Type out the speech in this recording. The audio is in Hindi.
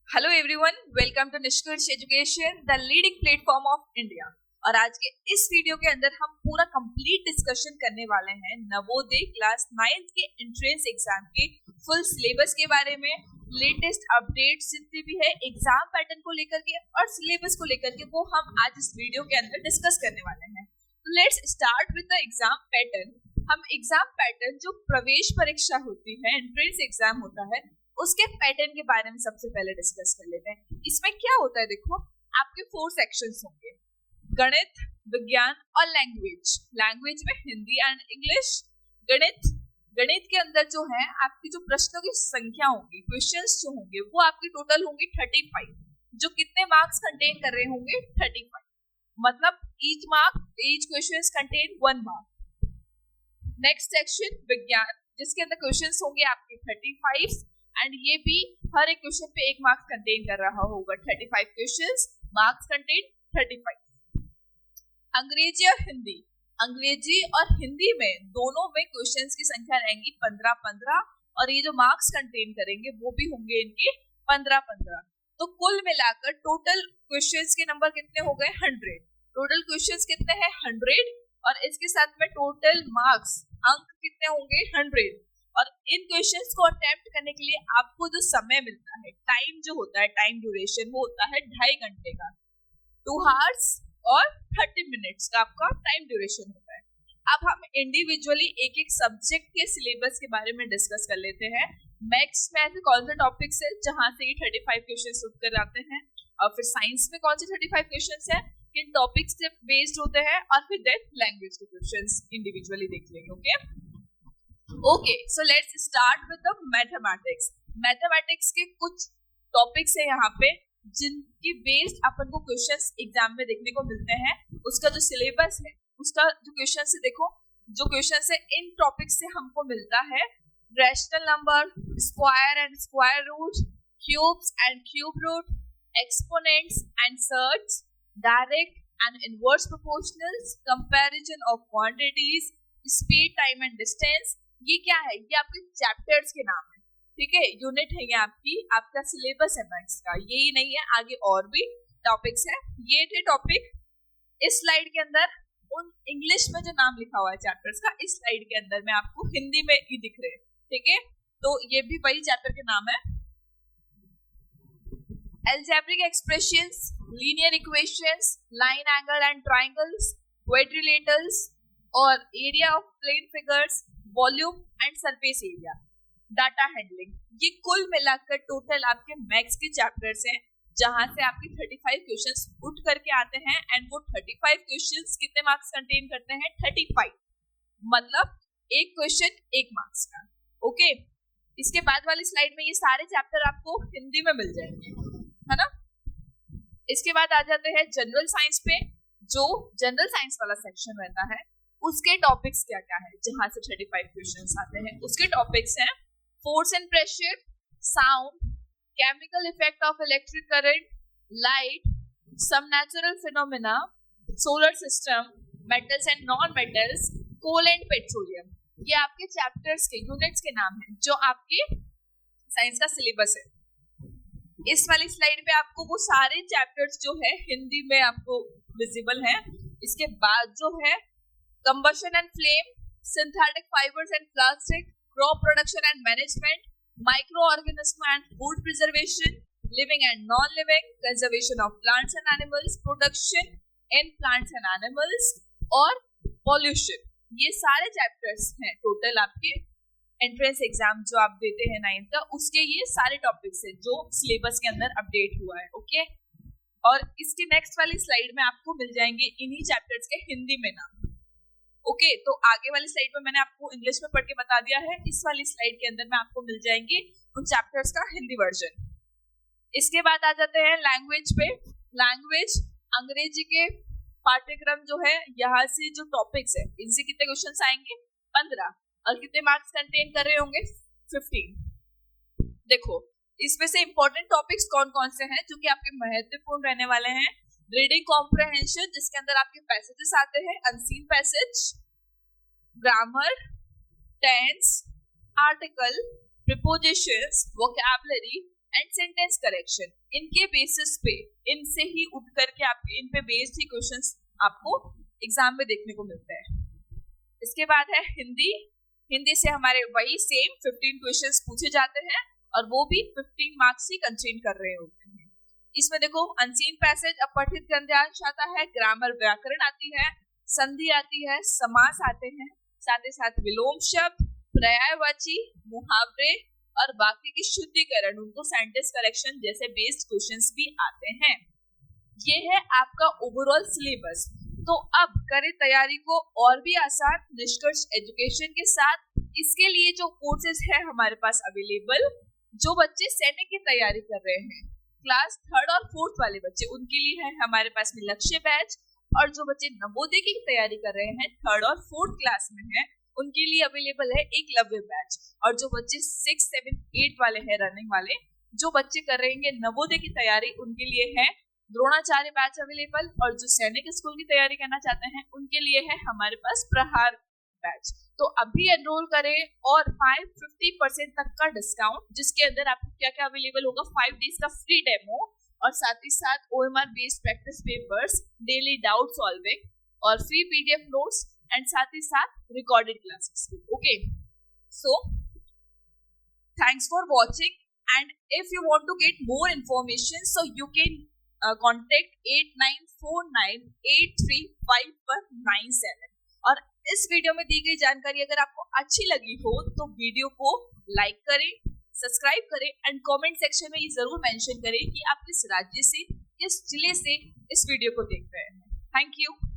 हेलो एवरीवन, वेलकम टू निष्कर्ष education, the leading platform of India. और आज के इस वीडियो के अंदर हम पूरा कंप्लीट डिस्कशन करने वाले हैं नवोदय क्लास 9th के एंट्रेंस एग्जाम के फुल सिलेबस के बारे में, लेटेस्ट अपडेट्स जितनी भी है एग्जाम पैटर्न को लेकर के और सिलेबस को लेकर के, वो हम आज इस वीडियो के अंदर डिस्कस करने वाले हैं। Let's start with the exam pattern. हम एग्जाम पैटर्न जो प्रवेश परीक्षा होती है, एंट्रेंस एग्जाम होता है, उसके पैटर्न के बारे में सबसे पहले डिस्कस कर लेते हैं। इसमें क्या होता है, देखो आपके 4 सेक्शंस होंगे, गणित, विज्ञान और लैंग्वेज। लैंग्वेज में हिंदी एंड इंग्लिश। गणित के अंदर जो है आपकी जो प्रश्नों की संख्या होगी, क्वेश्चंस जो होंगे वो आपकी टोटल होंगी 35, जो कितने मार्क्स कंटेन कर रहे होंगे 35, मतलब each questions contain 1 mark. Next section विज्ञान, जिसके अंदर क्वेश्चंस होंगे आपके 35 एंड ये भी हर एक क्वेश्चन पे 1 मार्क्स कंटेन कर रहा होगा। 35 क्वेश्चंस, मार्क्स कंटेन 35। अंग्रेजी और हिंदी में दोनों में क्वेश्चंस की संख्या रहेंगी 15-15 और ये जो मार्क्स कंटेन करेंगे वो भी होंगे इनके 15-15। तो कुल मिलाकर टोटल क्वेश्चंस के नंबर कितने हो गए 100। टोटल क्वेश्चंस कितने हैं 100 और इसके साथ में टोटल मार्क्स अंक कितने होंगे 100। और इन क्वेश्चंस को अटेम्प्ट करने के लिए आपको जो समय मिलता है, टाइम जो होता है, टाइम ड्यूरेशन वो होता है 2.5 घंटे का, 2 आवर्स और 30 मिनट्स का आपका टाइम ड्यूरेशन होता है। अब हम इंडिविजुअली एक एक सब्जेक्ट के सिलेबस के बारे में डिस्कस कर लेते हैं। मैथ्स में ऐसे कौन से टॉपिक्स है जहां से ये 35 क्वेश्चन उठ कर आते हैं, और फिर साइंस में कौन से 35 क्वेश्चन है, किन टॉपिक्स से बेस्ड होते हैं, और फिर देन लैंग्वेज के क्वेश्चंस इंडिविजुअली देख लेंगे। Okay, so let's start with the mathematics. Mathematics के कुछ टॉपिक्स है यहाँ पे जिनकी बेस्ड अपन को क्वेश्चंस एग्जाम में देखने को मिलते हैं। उसका जो सिलेबस है, उसका जो क्वेश्चन है, देखो जो क्वेश्चन है इन टॉपिक्स से हमको मिलता है rational number, square and square root, cubes and cube root, exponents and surds, direct and inverse proportionals, comparison of quantities, speed, time and distance. ये क्या है, ये आपके चैप्टर्स के नाम है, ठीक है, यूनिट है ये आपका सिलेबस है मैथ्स का, यही नहीं है, आगे और भी टॉपिक्स है। ये थे टॉपिक। इस स्लाइड के अंदर उन इंग्लिश में जो नाम लिखा हुआ है चैप्टर्स का, इस स्लाइड के अंदर में आपको हिंदी में ही दिख रहे हैं, ठीक है, तो ये भी वही चैप्टर के नाम है। Algebraic expressions, linear equations, line angle and triangles, quadrilaterals और area of plane figures, volume and surface area, data handling. ये कुल मिलाकर टोटल आपके मैथ्स के चैप्टर्स हैं जहां से आपके 35 क्वेश्चंस उठ करके आते हैं एंड वो 35 क्वेश्चंस कितने मार्क्स कंटेन करते हैं 35, मतलब एक क्वेश्चन 1 मार्क्स का। ओके, इसके बाद वाली स्लाइड में ये सारे चैप्टर आपको हिंदी में मिल जाएंगे, है ना। इसके बाद आ जाते हैं जनरल साइंस पे। जो जनरल साइंस वाला सेक्शन रहता है उसके टॉपिक्स क्या क्या है जहां से 35 क्वेश्चंस आते हैं। उसके टॉपिक्स हैं force and pressure, sound, chemical effect of electric current, light, some natural phenomena, solar system, metals and non metals, coal and petroleum. ये आपके चैप्टर्स के यूनिट्स के नाम हैं जो आपके साइंस का सिलेबस है। इस वाली स्लाइड पे आपको वो सारे चैप्टर्स जो है हिंदी में आपको विजिबल है। इसके बाद जो है combustion and flame, synthetic fibers and plastic, crop production and management, microorganism and food preservation, living and non-living, conservation of plants and animals, production in plants and animals और pollution। ये सारे चैप्टर्स हैं टोटल आपके एंट्रेंस एग्जाम जो आप देते हैं 9th का, उसके ये सारे टॉपिक्स हैं जो सिलेबस के अंदर अपडेट हुआ है। ओके, और इसके नेक्स्ट वाली स्लाइड में आपको मिल जाएंगे इन्हीं चैप्टर्स के हिंदी में नाम। ओके, तो आगे वाली स्लाइड में मैंने आपको इंग्लिश में पढ़ के बता दिया है, इस वाली स्लाइड के अंदर में आपको मिल जाएंगे उन चैप्टर्स का हिंदी वर्जन। इसके बाद आ जाते हैं लैंग्वेज पे। लैंग्वेज, अंग्रेजी के पाठ्यक्रम जो है, यहाँ से जो टॉपिक्स है इनसे कितने क्वेश्चंस आएंगे 15 और कितने मार्क्स कंटेन कर रहे होंगे 15। देखो इसमें से इंपॉर्टेंट टॉपिक्स कौन कौन से हैं जो कि आपके महत्वपूर्ण रहने वाले हैं। रीडिंग कॉम्प्रहेंशन, जिसके अंदर आपके पैसेजेस आते हैं, unseen passage, grammar, tense, article, prepositions, vocabulary, and sentence correction. इनके बेसिस पे, इनसे ही उठ करके आपके इन पे बेस्ड ही क्वेश्चंस आपको एग्जाम में देखने को मिलते हैं। इसके बाद है हिंदी। हिंदी से हमारे वही सेम 15 क्वेश्चंस पूछे जाते हैं और वो भी 15 मार्क्स ही कंसीडर कर रहे होते हैं। इसमें देखो अनसीन पैसेज, अपठित गद्यांश आता है, ग्रामर व्याकरण आती है, संधि आती है, समास आते हैं, साथ ही साथ विलोम शब्द, पर्यायवाची, मुहावरे और बाकी की शुद्धिकरण, उनको सेंटेंस करेक्शन जैसे बेस्ड क्वेश्चंस भी आते हैं। ये है आपका ओवरऑल सिलेबस। तो अब करें तैयारी को और भी आसान निष्कर्ष एजुकेशन के साथ। इसके लिए जो कोर्सेज है हमारे पास अवेलेबल, जो बच्चे सैनिक की तैयारी कर रहे हैं क्लास 3rd और 4th वाले बच्चे, उनके लिए है हमारे पास में लक्ष्य बैच, और जो बच्चे नवोदय की तैयारी कर रहे हैं 3rd और 4th क्लास में है, उनके लिए अवेलेबल है एकलव्य बैच। और जो बच्चे 6, 7, 8 वाले हैं रनिंग वाले, जो बच्चे कर रहे हैं नवोदय की तैयारी, उनके लिए है द्रोणाचार्य बैच अवेलेबल। और जो सैनिक स्कूल की तैयारी करना चाहते हैं उनके लिए है हमारे पास प्रहार बैच। तो अभी एनरोल करें और 50% तक का डिस्काउंट, जिसके अंदर आपको क्या क्या अवेलेबल होगा, 5 डेज का फ्री डेमो और साथ ही साथ OMR based practice papers, daily doubt solving और फ्री PDF नोट्स एंड साथ ही साथ recorded classes. Okay, so thanks for watching and if you want to get more information so you can contact 8949835197। और इस वीडियो में दी गई जानकारी अगर आपको अच्छी लगी हो तो वीडियो को लाइक करें, सब्सक्राइब करें एंड कमेंट सेक्शन में ये जरूर मेंशन करें कि आप किस राज्य से, किस जिले से इस वीडियो को देख रहे हैं। Thank you.